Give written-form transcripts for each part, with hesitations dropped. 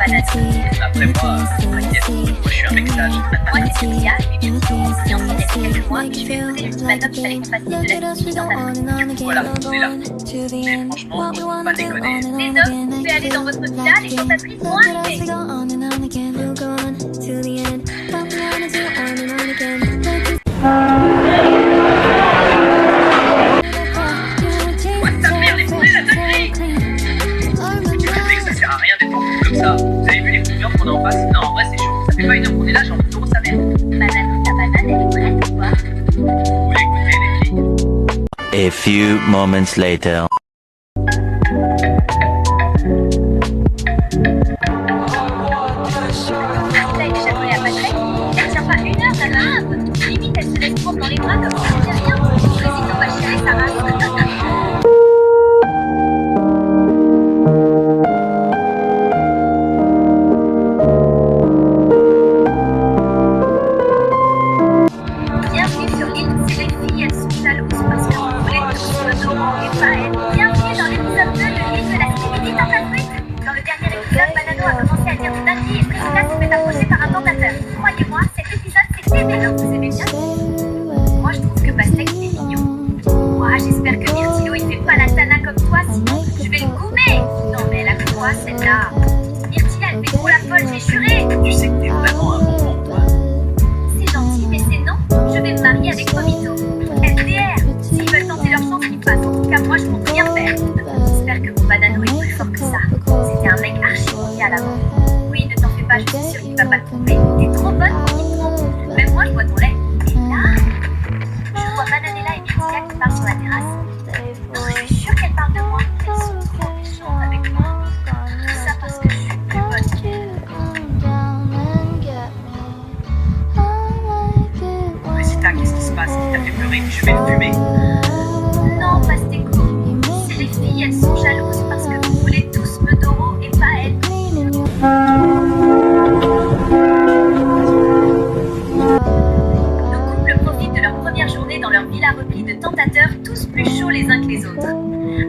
Après moi, t'inquiète, moi je suis un mec sage. Moi, c'est Célia, je suis fiancée il y a quelques mois, et je vais écouter le petit bateau qu'il fallait qu'on fasse de la musique dans ta rue. Voilà, on est là. Mais franchement, faut pas déconner. Les hommes, vous pouvez aller dans votre villa, les cantatrices vont arriver. Ouais, ta mère, les poulets, la dinguerie! Mec, ça sert à rien d'être en couple comme ça. Vous avez vu les coups de viande qu'on a en face? Non, en vrai, c'est chaud. Ça fait pas une heure qu'on est là, j'ai envie de taureau sa mère. Banane, ta banane, elle est prête ou quoi? Vous voulez goûter les filles? A few moments later. Là, il est chapeauté à Patrick. Elle tient pas une heure, la banane. Limite, elle se laisse prendre dans les bras comme si c'était rien. Le président va chialer sa race. Bienvenue sur l'île, c'est les filles, elles sont jalouses parce que vous voulez tous me dormir et pas elles. Bienvenue dans l'épisode 2 de l'île de la Skibidi dans ta truite. Dans le dernier épisode, Banano a commencé à dire des dingueries et Priscilla s'est fait approcher par un tentateur. Croyez-moi, cet épisode c'est aimé, alors vous aimez bien. Moi je trouve que Pastèque il est mignon. Ouah, j'espère que Myrtilo il fait pas la tana comme toi, sinon je vais le goumer. Non mais elle a fait quoi celle-là? Myrtilla elle fait trop la folle, j'ai juré. Tu sais que t'es vraiment un bonbon, toi. C'est gentil, mais c'est non. Je vais me marier avec Pomito. FDR, s'ils veulent tenter leur chance, qu'ils fassent. En tout cas, moi, je compte rien faire. J'espère que mon banano est plus fort que ça. C'était un mec archi mondial avant. Oui, ne t'en fais pas, je suis sûre qu'il va pas te tromper. T'es trop bonne pour qu'il te trompe. Même moi, je bois ton lait. Et là, je vois Bananella et Myrtilla qui parlent sur la terrasse. Non, je suis sûre qu'elles parlent de moi. Elles sont trop méchantes avec moi. Tout ça parce que je suis plus bonne qu'elles. Rosita, qu'est-ce qui se passe? Qui t'a fait pleurer? Je vais le fumer. Non, Pastéco. C'est les filles, elles sont jalouses parce que vous voulez tous me doro et pas elles. Nos couples profitent de leur première journée dans leur villa replie de tentateurs, tous plus chauds les uns que les autres.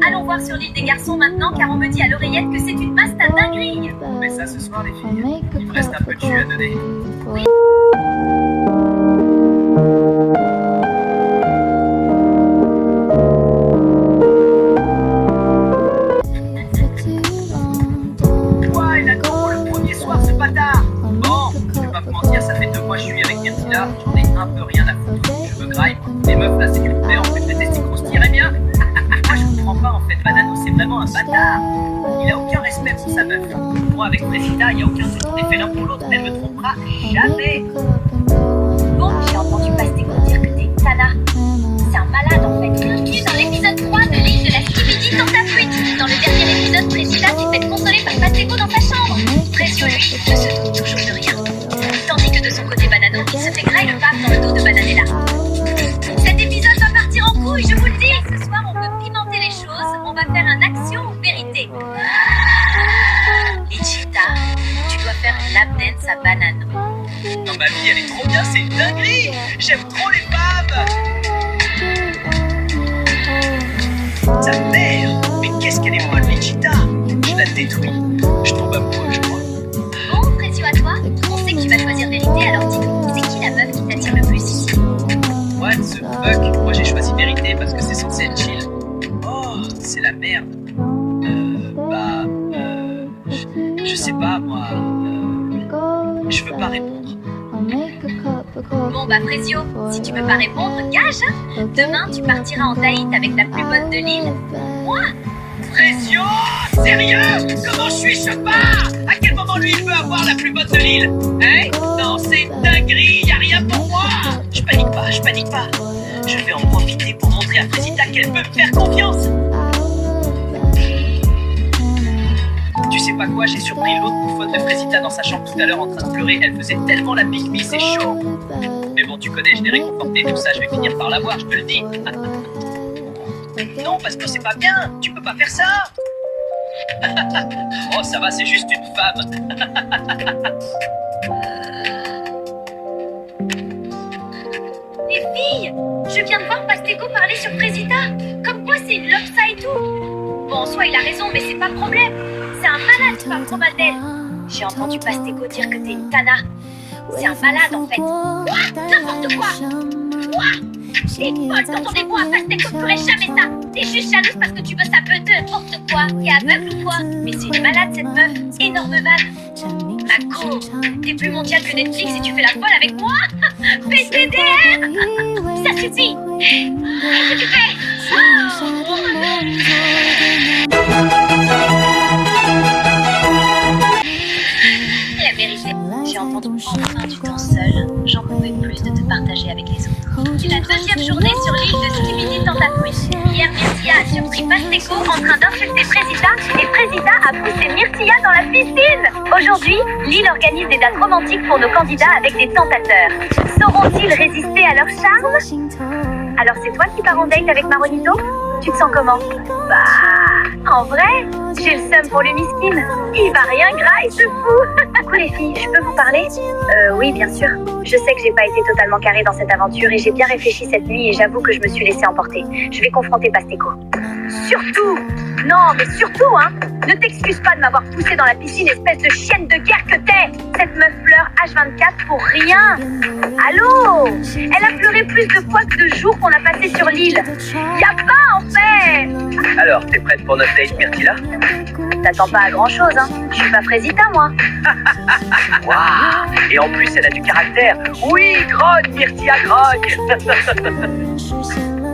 Allons voir sur l'île des garçons maintenant, car on me dit à l'oreillette que c'est une masse à dinguerie. On fait ça ce soir, les filles. Il me reste un peu de jus à donner. Quoi, il attend le premier soir, ce bâtard? Bon, je vais pas vous mentir, ça fait 2 mois que je suis avec Myrtilla, j'en ai un peu rien à foutre. Je me graille, les meufs là c'est du coupé, en fait les testicules tiraient bien. Moi je comprends pas en fait, Banano c'est vraiment un bâtard. Il a aucun respect pour sa meuf. Moi avec Rosita, il y a aucun doute, on est fait l'un pour l'autre, elle me trompera jamais. Bon, j'ai entendu Pastéco dire que t'es une tana. C'est un malade en fait. Bienvenue dans l'épisode 3 de l'île de la Skibidi dans ta fuite. Dans le dernier épisode, Priscilla s'est fait consoler par Pastéco dans sa chambre. Précieux lui ne se doute toujours de rien. Tandis que de son côté Banano, il se fait graille le pape dans le dos de Bananella. Cet épisode va partir en couille, je vous le dis. Ce soir, on veut pimenter les choses. On va faire un action ou vérité. Lichita, tu dois faire une lap dance à Banano. Non, ma vie elle est trop bien, c'est une dinguerie. J'aime trop les femmes. Sa mère, mais qu'est-ce qu'elle est molle, Lichita. Je la détruis. Je tombe amoureux, je crois. Bon, Précieux à toi, on sait que tu vas choisir vérité, alors dis-nous, c'est qui la meuf qui t'attire le plus ici? What the fuck? Moi j'ai choisi vérité parce que c'est censé être chill. Oh, c'est la merde. Je sais pas, moi. Je veux pas répondre. Bon bah Précieux, si tu veux pas répondre, gage hein. Demain, tu partiras en date avec la plus bonne de l'île. Moi? Précieux? Sérieux? Comment je suis chopard? À quel moment lui il veut avoir la plus bonne de l'île? Hein? Non, c'est une dinguerie, y'a rien pour moi. Je panique pas, je panique pas. Je vais en profiter pour montrer à Frézita qu'elle peut me faire confiance. Tu sais pas quoi, j'ai surpris l'autre bouffonne de Frézita dans sa chambre tout à l'heure en train de pleurer. Elle faisait tellement la pique-me, c'est chaud. Mais bon, tu connais, je l'ai réconforté, tout ça, je vais finir par l'avoir, je te le dis. Non, parce que c'est pas bien, tu peux pas faire ça. Oh, ça va, c'est juste une femme. Les filles, je viens de voir Pastéco parler sur Frézita. Comme quoi c'est une love ça et tout. Bon, en soi il a raison, mais c'est pas le problème. C'est un malade qui parle trop mal d'elle. J'ai entendu Pastèque dire que t'es une tana. C'est un malade en fait. Quoi? N'importe quoi. Quoi? T'es folle quand on est bon à Pastèque, on ferait jamais ça. T'es juste jalouse parce que tu veux sa peu de n'importe quoi. T'es aveugle ou quoi? Mais c'est une malade cette meuf. Énorme vanne. Mako, t'es plus mondial que Netflix et tu fais la folle avec moi? PTDR. Ça suffit. Qu'est-ce que tu fais? La vérité, j'ai entendu enfin du temps seul. J'en pouvais plus de te partager avec les autres. C'est la deuxième journée sur l'île de Skibidi Tentapouche. Hier, Myrtilla a surpris Pastèque en train d'insulter Frésita et Frésita a poussé Myrtilla dans la piscine. Aujourd'hui, l'île organise des dates romantiques pour nos candidats avec des tentateurs. Sauront-ils résister à leur charme? Alors c'est toi qui pars en date avec Maronito? Tu te sens comment? Bah, en vrai, j'ai le seum pour le miskin. Il va rien graille, ce fou. Coucou les filles, je peux vous parler? Oui, bien sûr. Je sais que j'ai pas été totalement carrée dans cette aventure et j'ai bien réfléchi cette nuit et j'avoue que je me suis laissée emporter. Je vais confronter Pastèque. Surtout, non, mais surtout, hein, ne t'excuse pas de m'avoir poussée dans la piscine, espèce de chienne de guerre que t'es. Cette meuf pleure H24 pour rien. Allô? Elle a pleuré plus de fois que de jours qu'on a passé sur l'île. Y'a pas, en fait. Alors, t'es prête pour notre date, Myrtilla? T'attends pas à grand chose, hein. Je suis pas Frésita, moi. Waouh! Et en plus, elle a du caractère. Oui, grogne, Myrtilla, grogne.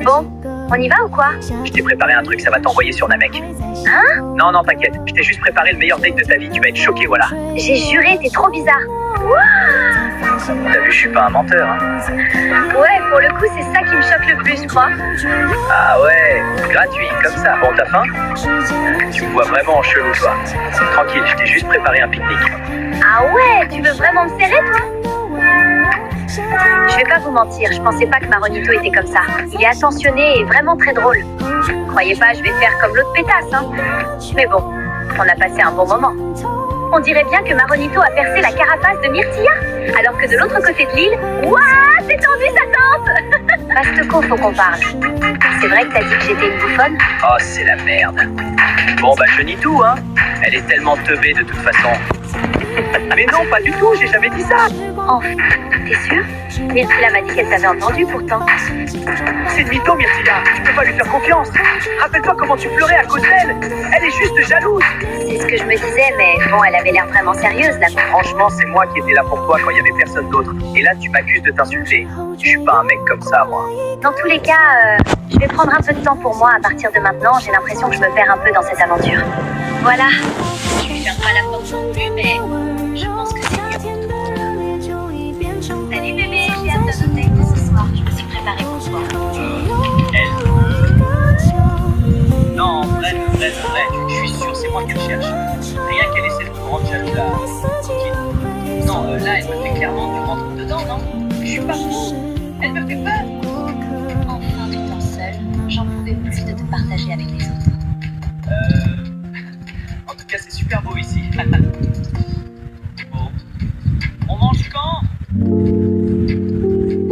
Bon, on y va ou quoi? Je t'ai préparé un truc, ça va t'envoyer sur Namek. Hein? Non, t'inquiète. Je t'ai juste préparé le meilleur date de ta vie. Tu vas être choqué, voilà. J'ai juré, t'es trop bizarre. T'as vu, je suis pas un menteur, hein. Ouais, pour le coup, c'est ça qui me choque le plus, je crois. Ah ouais, gratuit, comme ça. Bon, t'as faim? Tu me vois vraiment en chelou, toi. Tranquille, je t'ai juste préparé un pique-nique. Ah ouais, tu veux vraiment me serrer, toi? Je vais pas vous mentir, je pensais pas que Maronito était comme ça. Il est attentionné et vraiment très drôle. Croyez pas, je vais faire comme l'autre pétasse, hein. Mais bon, on a passé un bon moment. On dirait bien que Maronito a percé la carapace de Myrtilla, alors que de l'autre côté de l'île, ouah, c'est tendu sa tante. Pastèque, faut qu'on parle. C'est vrai que t'as dit que j'étais une bouffonne? Oh, c'est la merde. Bon, bah, je nie tout, hein. Elle est tellement teubée de toute façon. Mais non, pas du tout, j'ai jamais dit ça. Oh, t'es sûr? Myrtilla m'a dit qu'elle t'avait entendu pourtant. C'est une mytho, Myrtilla. Tu peux pas lui faire confiance. Rappelle-toi comment tu pleurais à cause d'elle. Elle est juste jalouse. C'est ce que je me disais, mais bon, elle avait l'air vraiment sérieuse là. Franchement, c'est moi qui étais là pour toi quand il y avait personne d'autre. Et là, tu m'accuses de t'insulter. Je suis pas un mec comme ça, moi. Dans tous les cas, je vais prendre un peu de temps pour moi à partir de maintenant. J'ai l'impression que je me perds un peu dans cette aventure. Voilà. Je ferme pas la porte non plus, mais je pense que c'est mieux. Salut bébé, j'ai hâte de noter ce soir. Je me suis préparée pour toi. Elle. Non, en vrai, je suis sûr, c'est moi qu'elle cherche. Rien qu'elle essaie de me rendre jaloux là. Tranquille. Non, là, elle me fait clairement du rentre dedans, non? Je suis pas fou. Elle me fait peur. Enfin, du temps seul, j'en pouvais plus de te partager avec les autres. En tout cas, c'est super beau ici. Bon. On mange quand?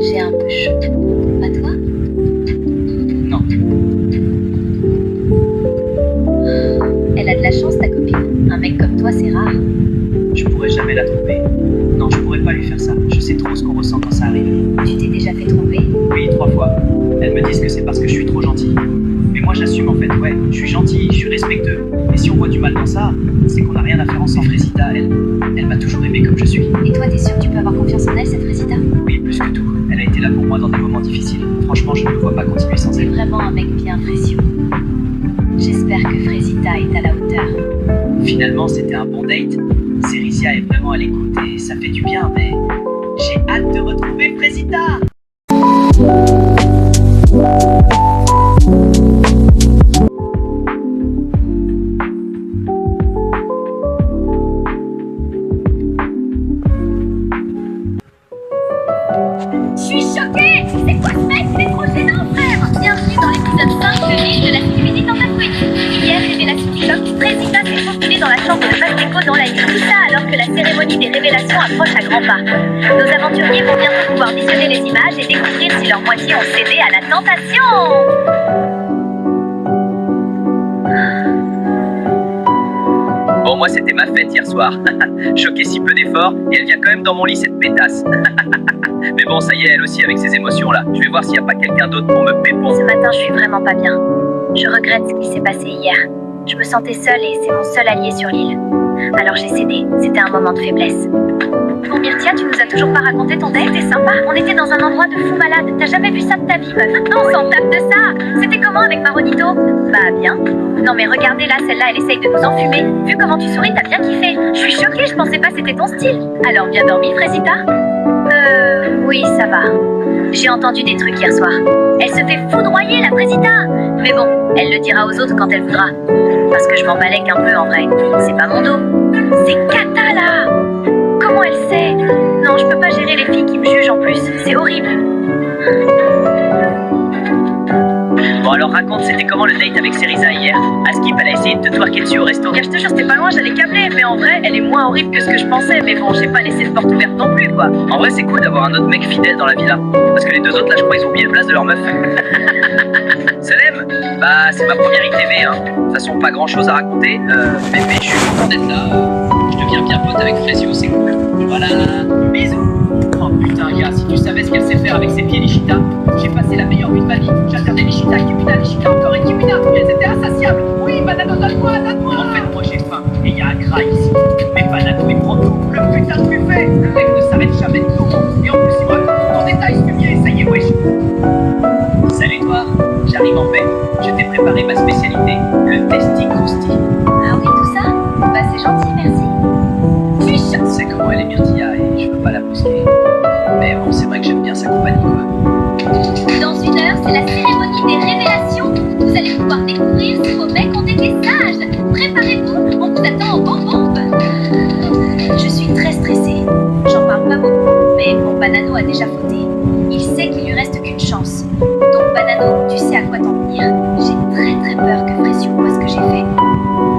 J'ai un peu chaud. Pas toi? Non. Elle a de la chance, ta copine. Un mec comme toi, c'est rare. Je pourrais jamais la tromper. Non, je pourrais pas lui faire ça. Je sais trop ce qu'on ressent quand ça arrive. Tu t'es déjà fait tromper? Oui, 3 fois. Elles me disent que c'est parce que je suis trop gentil. Mais moi, j'assume en fait. Ouais, je suis gentil, je suis respectueux. Et si on voit du mal dans ça, c'est qu'on n'a rien à faire ensemble. Frésita, elle m'a toujours aimé comme je suis. Et toi, t'es sûr que tu peux avoir confiance en elle, cette Frésita? Oui, plus que tout. Elle a été là pour moi dans des moments difficiles. Franchement, je ne me vois pas continuer sans C'est elle. vraiment un mec bien précieux. J'espère que Frésita est à la hauteur. Finalement, c'était un bon date. Cérizia est vraiment à l'écoute et ça fait du bien, mais j'ai hâte de retrouver Frésita. Je suis choquée! C'est quoi ce mec? C'est trop gênant, frère! Bienvenue dans l'épisode 5 de l'île de la Skibidi Tentapouche. Hier, révélation choc, Frésita s'est faufilée dans la chambre de Pastèque dans la nuit. Tout ça alors que la cérémonie des révélations approche à grands pas. Nos aventuriers vont bientôt pouvoir visionner les images et découvrir si leur moitié ont cédé à la tentation. Bon, moi c'était ma fête hier soir. Choqué si peu d'efforts, et elle vient quand même dans mon lit cette pétasse. Mais bon, ça y est, elle aussi avec ses émotions là. Je vais voir s'il n'y a pas quelqu'un d'autre pour me pépon. Ce matin, je suis vraiment pas bien. Je regrette ce qui s'est passé hier. Je me sentais seule et c'est mon seul allié sur l'île. Alors j'ai cédé, c'était un moment de faiblesse. Bon Myrtia, tu nous as toujours pas raconté ton date, c'était sympa. On était dans un endroit de fou malade, t'as jamais vu ça de ta vie meuf. Non, on s'en tape de ça. C'était comment avec Maronito? Bah bien. Non mais regardez là, celle-là elle essaye de nous enfumer. Vu comment tu souris, t'as bien kiffé. Je suis choquée, je pensais pas c'était ton style. Alors bien dormi Fraisita? Oui ça va. J'ai entendu des trucs hier soir. Elle se fait foudroyer la Fraisita. Mais bon, elle le dira aux autres quand elle voudra. Parce que je m'en balèque un peu en vrai. C'est pas mon dos. C'est Kata là. Comment elle sait? Non, je peux pas gérer les filles qui me jugent en plus. C'est horrible. Bon alors raconte, c'était comment le date avec Cerisa hier? Askip, elle a essayé de te twerker dessus au resto. Je te jure, c'était pas loin, j'allais câbler. Mais en vrai, elle est moins horrible que ce que je pensais. Mais bon, j'ai pas laissé de porte ouverte non plus, quoi. En vrai c'est cool d'avoir un autre mec fidèle dans la villa. Parce que les deux autres là je crois ils ont oublié le place de leur meuf. Salem, bah c'est ma première ITV hein. De toute façon pas grand chose à raconter. Mais je suis content d'être là. Je deviens bien pote avec Frésio, c'est cool. Voilà, bisous. Oh putain gars, si tu savais ce qu'elle sait faire avec ses pieds Nishita. J'ai passé la meilleure nuit de ma vie. J'alternais Nishita, Kimina, Nishita, encore et Kimina. Elles étaient insatiables. Oui, Banano, donne-moi. En fait moi j'ai faim. Et y a un gras ici. Mais Banano il prend tout. Le putain de buffet. Le mec ne s'arrête jamais de tout. Et en plus il me raconte en détail ce fumier. Ça y est, wesh. Salut toi, j'arrive en paix. Je t'ai préparé ma spécialité, le testi crousti. Ah oui, tout ça? Bah c'est gentil, merci. Tu sais comment elle est Myrtilla et je peux pas la brusquer. Mais bon, c'est vrai que j'aime bien sa compagnie quoi. Dans une heure, c'est la cérémonie des révélations. Vous allez pouvoir découvrir si vos mecs ont été sages. Préparez-vous, on vous attend en bombe. Je suis très stressée. J'en parle pas beaucoup, mais mon Banano a déjà fauté. Il sait qu'il lui reste qu'une chance. Donc Banano, tu sais à quoi t'en tenir. J'ai très peur que Frésio voit ce que j'ai fait.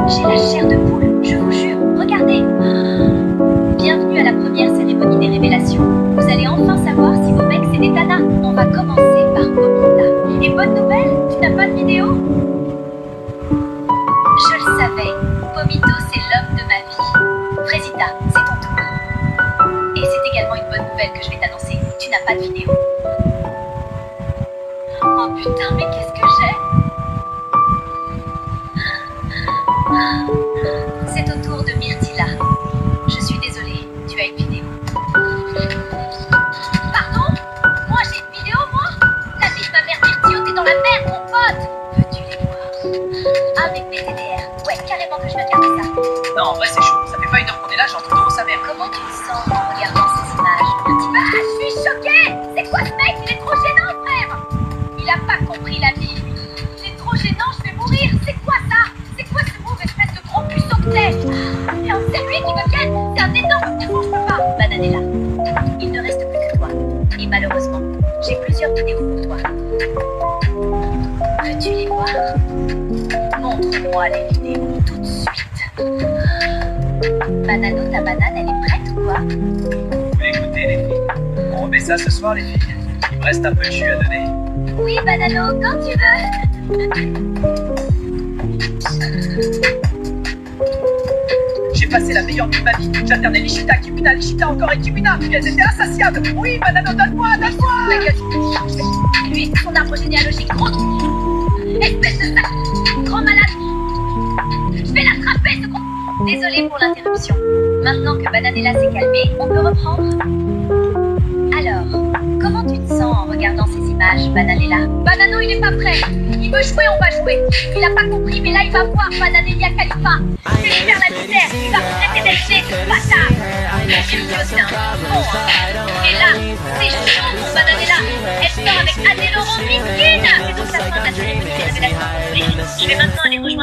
J'ai la chair de poule, je vous jure. Regardez. Bienvenue à la première cérémonie des révélations. Vous allez enfin savoir si vos mecs c'est des tanas. On va commencer par Pomita. Et bonne nouvelle, tu n'as pas de vidéo? Je le savais. Pomito c'est l'homme de ma vie. Frésita, c'est ton tour. Et c'est également une bonne nouvelle que je vais t'annoncer. Tu n'as pas de vidéo. Oh putain, mais qu'est-ce que j'ai? C'est au tour de Myrtilla. Je suis désolée, tu as une vidéo. Pardon? Moi j'ai une vidéo, moi? La vie de ma mère Myrtio, t'es dans la merde, mon pote! Veux-tu les voir? Avec mes TDR. Ouais, carrément que je vais regarder ça. Non, en vrai c'est chaud, ça fait pas une heure qu'on est là, j'ai envie de sa mère. Comment tu te sens en regardant ces images? Bah, je suis choquée! C'est quoi ce mec? Il est trop gênant, frère! Il a pas compris la vie, lui. Il est trop gênant, je vais mourir! C'est quoi ça? C'est quoi ce move, espèce de gros puceau que t'es? C'est lui qui me ken! C'est un énorme défaut, je peux pas! Bananella, il ne reste plus que toi. Et malheureusement, j'ai plusieurs vidéos pour toi. Veux-tu les voir? Montre-moi les vidéos tout de suite. Banano, ta banane, elle est prête ou quoi? Vous voulez écouter les filles? On remet ça ce soir les filles. Il me reste un peu de jus à donner. Oui, Banano, quand tu veux. J'ai passé la meilleure nuit de ma vie. J'alternais Nishita, Kimina, Nishita, encore et Kimina. Elles étaient insatiables. Oui, Banano, donne-moi. Ma gueule, lui, c'est son arbre généalogique, gros. Espèce de sac, grand malade. Je vais l'attraper, ce gros. Désolée pour l'interruption. Maintenant que Bananella s'est calmée, on peut reprendre. Alors, comment tu te sens en regardant ces images, Bananella? Banano, il est pas prêt. Il veut jouer, on va jouer. Il a pas compris, mais là, il va voir Bananelia Khalifa. Je vais lui faire la misère. Il va me traiter d'LG, ce bâtard. Dieu, c'est un con, hein. Et là, c'est chaud pour Bananella. Elle sort avec Adé Laurent Miskine. Et donc, la fin de la cérémonie des révélations. Je vais maintenant aller rejoindre